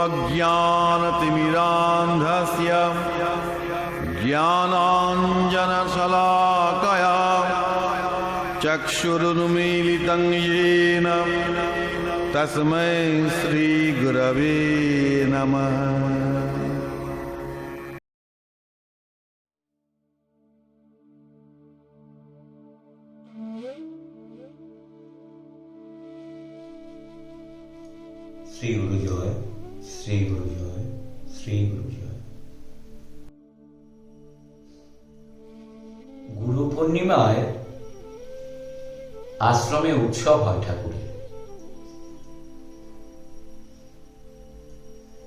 अज्ञानतिमिरान्धस्य ज्ञानाञ्जनशलाकया चक्षुरुन्मीलितं येन तस्मै श्रीगुरवे नमः। শ্রী গুরু জয়, শ্রী গুরু জয়, শ্রী গুরু জয়। গুরু পূর্ণিমায় আশ্রমে উৎসব হয় ঠাকুরের।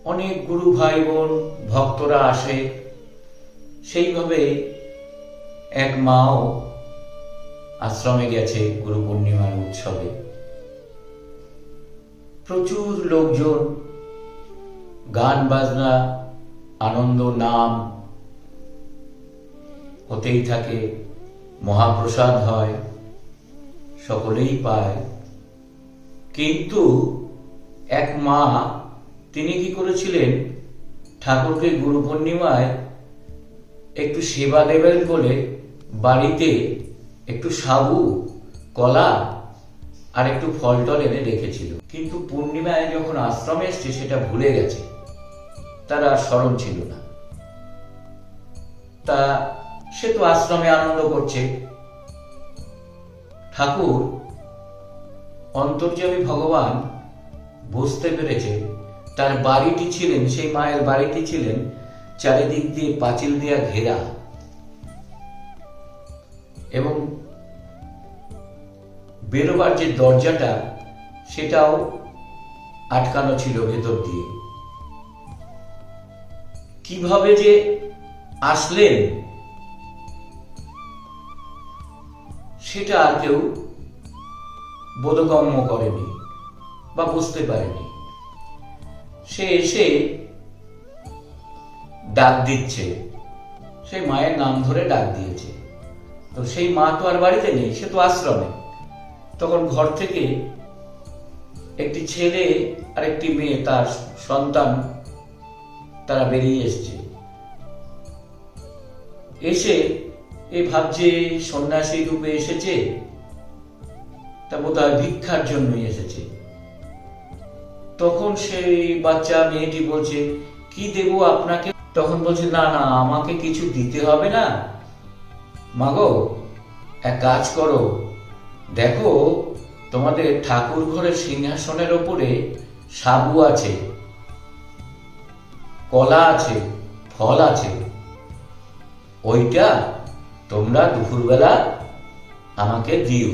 অনেক গুরু ভাই বোন ভক্তরা আসে। সেইভাবে এক মাও আশ্রমে গেছে গুরু পূর্ণিমার উৎসবে। প্রচুর লোকজন, গান বাজনা, আনন্দ, নাম হতেই থাকে। মহাপ্রসাদ হয়, সকলেই পায়। কিন্তু এক মা, তিনি কি করেছিলেন, ঠাকুরকে গুরু পূর্ণিমায় একটু সেবা দেবেন বলে বাড়িতে একটু সাবু, কলা আর একটু ফল টল এনে রেখেছিল। কিন্তু পূর্ণিমায় যখন আশ্রমে এসছে সেটা ভুলে গেছে, তার আর স্মরণ ছিল না। তা সে তো আশ্রমে আনন্দ করছে। ঠাকুর অন্তর্যামী ভগবান বুঝতে পেরেছে তার বাড়িটি ছিলেন, সেই মায়ের বাড়িটি ছিলেন চারিদিক দিয়ে পাঁচিল দিয়া ঘেরা, এবং বেরোবার যে দরজাটা সেটাও আটকানো ছিল ভেতর দিয়ে। কিভাবে যে আসলেন সেটা আর কেউ বোধগম্য করেনি বা বুঝতে পারেনি। সে এসে ডাক দিচ্ছে, সেই মায়ের নাম ধরে ডাক দিয়েছে। তো সেই মা তো আর বাড়িতে নেই, সে তো আশ্রমে। তখন ঘর থেকে একটি ছেলে আর একটি মেয়ে, তার সন্তান, তারা বেরিয়ে এসছে। এসে এ ভাবছে সন্ন্যাসী রূপে এসেছে, তা বোধহয় ভিক্ষার জন্যই এসেছে। তখন সেই বাচ্চা মেয়েটি বলছে, কি দেবো আপনাকে? তখন বলছে, না না, আমাকে কিছু দিতে হবে না মাগো, এক কাজ করো, দেখো তোমাদের ঠাকুর ঘরের সিংহাসনের ওপরে সাবু আছে, কলা আছে, ফল আছে, ওইটা তোমরা দুপুরবেলা আমাকে দিও।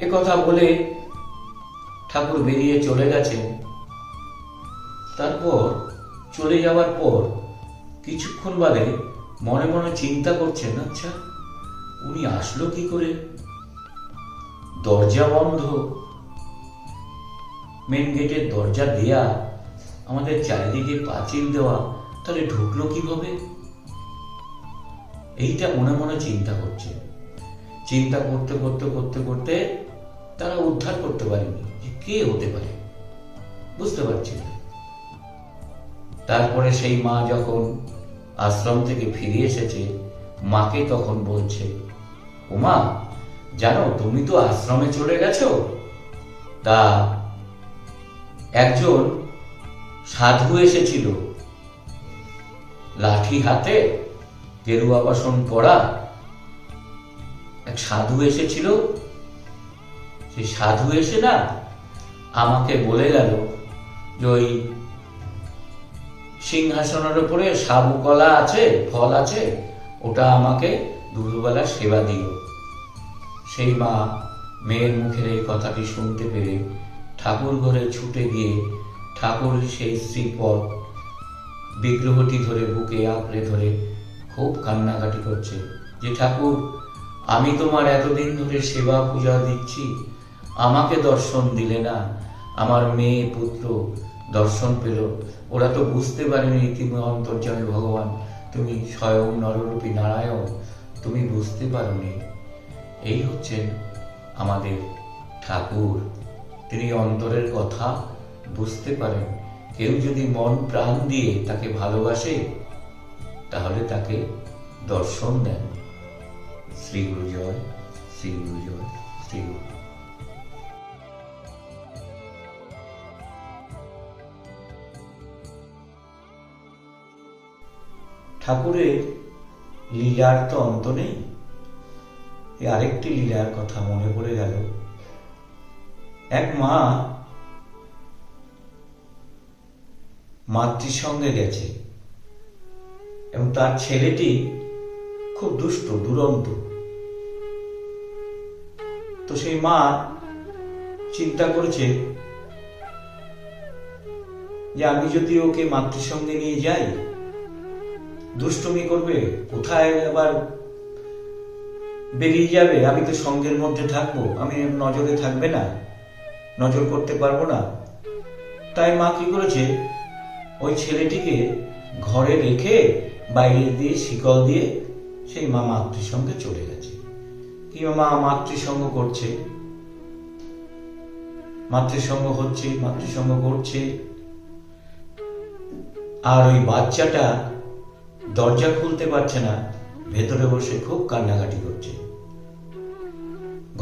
এ কথা বলে ঠাকুর বেরিয়ে চলে গেছেন। তারপর চলে যাওয়ার পর কিছুক্ষণ বাদে মনে মনে চিন্তা করছেন, আচ্ছা উনি আসলো কি করে? দরজা বন্ধ, মেন গেটের দরজা দেয়া, আমাদের চারিদিকে পাঁচিল দেওয়া, তাহলে ঢুকলো কিভাবে? এইটা মনে মনে চিন্তা করছে। চিন্তা করতে করতে করতে করতে তারা উদ্ধার করতে পারেনি যে কে হতে পারে, বুঝতে পারছি না। তারপরে সেই মা যখন আশ্রম থেকে ফিরে এসেছে, মাকে তখন বলছে, ওমা জানো, তুমি তো আশ্রমে চলে গেছো, তা একজন সাধু এসেছিল, লাঠি হাতে, গেরুয়া বাসন পরা এক সাধু এসেছিল। সেই সাধু এসে না আমাকে বলে গেল যে ওই সিংহাসনের উপরে সাবু, কলা আছে, ফল আছে, ওটা আমাকে দুপুরবেলা সেবা দিও। সেই মা মেয়ের মুখের এই কথাটি শুনতে পেরে ঠাকুর ঘরে ছুটে গিয়ে ঠাকুর সেই শ্রীপদ বিগ্রহটি ধরে বুকে আঁকড়ে ধরে খুব কান্নাকাটি করছে যে, ঠাকুর আমি তোমার এতদিন ধরে সেবা পূজা দিচ্ছি, আমাকে দর্শন দিলে না, আমার মেয়ে পুত্র দর্শন পেল, ওরা তো বুঝতে পারেনি তুমি অন্তর্যামী ভগবান, তুমি স্বয়ং নররূপী নারায়ণ, তুমি বুঝতে পারোনি। এই হচ্ছেন আমাদের ঠাকুর, তিনি অন্তরের কথা বুঝতে পারেন। কেউ যদি মন প্রাণ দিয়ে তাকে ভালোবাসে তাহলে তাকে দর্শন দেন। শ্রী গুরু জয়, শ্রী গুরু জয়, শ্রী গুরু। ঠাকুরের লীলার তো অন্ত নেই। আরেকটি লীলার কথা মনে পড়ে গেল। এক মা মাতৃ সঙ্গে গেছে এবং তার ছেলেটি খুব দুষ্ট, দুরন্ত। তো সেই মা চিন্তা করেছে যে আমি যদি ওকে মাতৃ সঙ্গে নিয়ে যাই, দুষ্টুমি করবে, কোথায় আবার বেরিয়ে যাবে, আমি তো সঙ্গের মধ্যে থাকবো, আমি নজরে থাকবে না, নজর করতে পারবো না। তাই মা কি করেছে, ওই ছেলেটিকে ঘরে রেখে বাইরে দিয়ে শিকল দিয়ে সেই মা মাতৃ সঙ্গে চলে গেছে। কি মা মাতৃসঙ্গ করছে, মাতৃসঙ্গ হচ্ছে, মাতৃসঙ্গ করছে, আর ওই বাচ্চাটা দরজা খুলতে পারছে না, ভেতরে বসে খুব কান্নাকাটি করছে।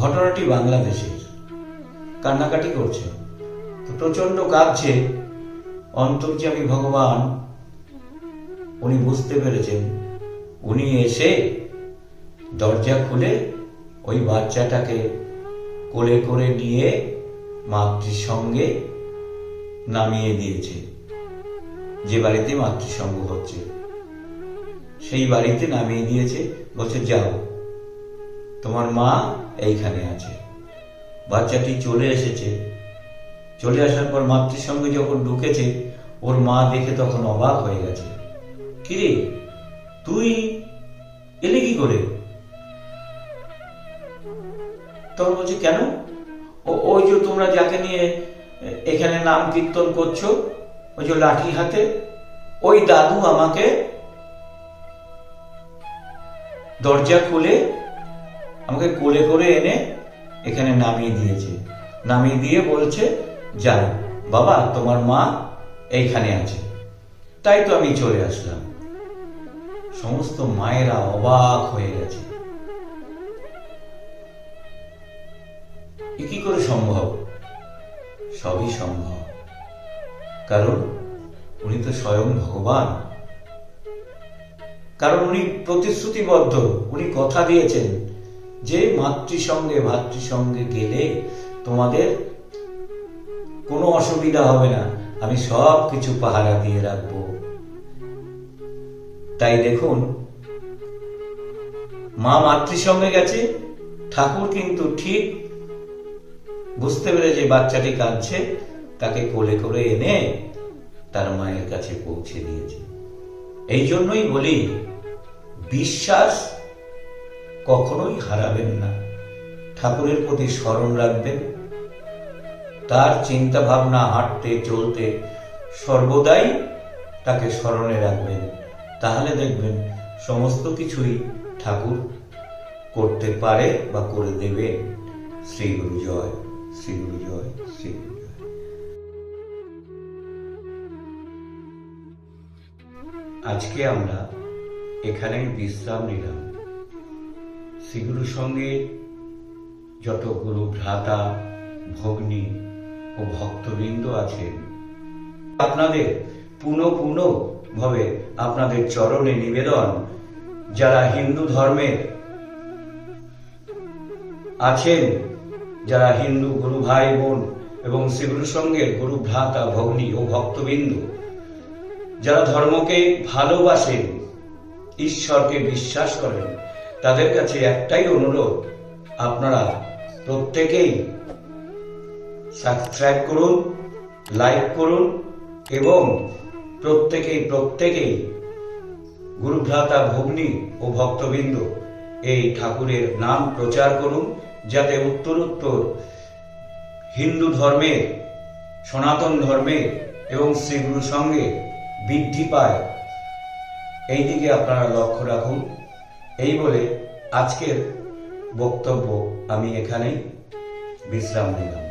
ঘটনাটি বাংলাদেশের, কান্নাকাটি করছে, প্রচন্ড কাঁদছে। অন্তর্যামী ভগবান উনি বুঝতে পেরেছেন, উনি এসে দরজা খুলে ওই বাচ্চাটাকে কোলে করে নিয়ে মাতৃ সঙ্গে নামিয়ে দিয়েছে। যে বাড়িতে মাতৃসঙ্গ হচ্ছে সেই বাড়িতে নামিয়ে দিয়েছে, বলছে যাও, তোমার মা এইখানে আছে। বাচ্চাটি চলে এসেছে, চলে আসার পর মাতৃসঙ্গে যখন ঢুকেছে, ওর মা দেখে তখন অবাক হয়ে গেছে। কিরে, তুই এলি কি করে? তখন বলছে কেন? ওই যে তোমরা যাকে নিয়ে এখানে নাম কীর্তন করছো, ওই যে লাঠি হাতে, ওই দাদু আমাকে দরজা খুলে আমাকে কোলে করে এনে এখানে নামিয়ে দিয়েছে। নামিয়ে দিয়ে বলছে যাও বাবা, তোমার মা এইখানে আছে। তাই তো আমি চলে আসলাম। সমস্ত মায়েরা অবাক হয়ে গেছে, কি করে সম্ভব? সবই সম্ভব, কারণ উনি তো স্বয়ং ভগবান। কারণ উনি প্রতিশ্রুতিবদ্ধ, উনি কথা দিয়েছেন যে মাতৃসঙ্গে ভাতৃসঙ্গে গেলে তোমাদের কোনো অসুবিধা হবে না, আমি সব কিছু পাহারা দিয়ে রাখবো। তাই দেখুন, মা মাতৃসঙ্গে গেছে, ঠাকুর কিন্তু ঠিক বুঝতে পেরেছে বাচ্চাটি কাঁদছে, তাকে কোলে করে এনে তার মায়ের কাছে পৌঁছে দিয়েছে। এই জন্যই বলি, বিশ্বাস কখনোই হারাবেন না। ঠাকুরের প্রতি স্মরণ রাখবেন, তার চিন্তা ভাবনা হাঁটতে চলতে সর্বদাই তাকে স্মরণে রাখবেন। তাহলে দেখবেন সমস্ত কিছুই ঠাকুর করতে পারে বা করে দেবে। শ্রী গুরু জয়, শ্রী গুরু জয়, শ্রী গুরু জয়। আজকে আমরা এখানে বিশ্রাম নিলাম। শ্রীগুরুর সঙ্গে যত গুরু ভ্রাতা, ভগ্নী ও ভক্তবৃন্দ আছেন, আপনাদের পুনঃ ভাবে আপনাদের চরণে নিবেদন, যারা হিন্দু ধর্মের আছেন, যারা হিন্দু গুরু ভাই বোন এবং শ্রীগুরুর সঙ্গে গুরু ভ্রাতা, ভগ্নী ও ভক্তবৃন্দ, যারা ধর্মকে ভালোবাসেন, ঈশ্বরকে বিশ্বাস করেন, তাদের কাছে একটাই অনুরোধ, আপনারা প্রত্যেকেই সাবস্ক্রাইব করুন, লাইক করুন এবং প্রত্যেকেই গুরুভ্রাতা, ভগ্নী ও ভক্তবৃন্দ এই ঠাকুরের নাম প্রচার করুন, যাতে উত্তরোত্তর হিন্দু ধর্মের, সনাতন ধর্মের এবং শ্রীগুরুর সঙ্গে বৃদ্ধি পায়। এই দিকে আপনারা লক্ষ্য রাখুন। এই বলে আজকের বক্তব্য আমি এখানেই বিশ্রাম নিলাম।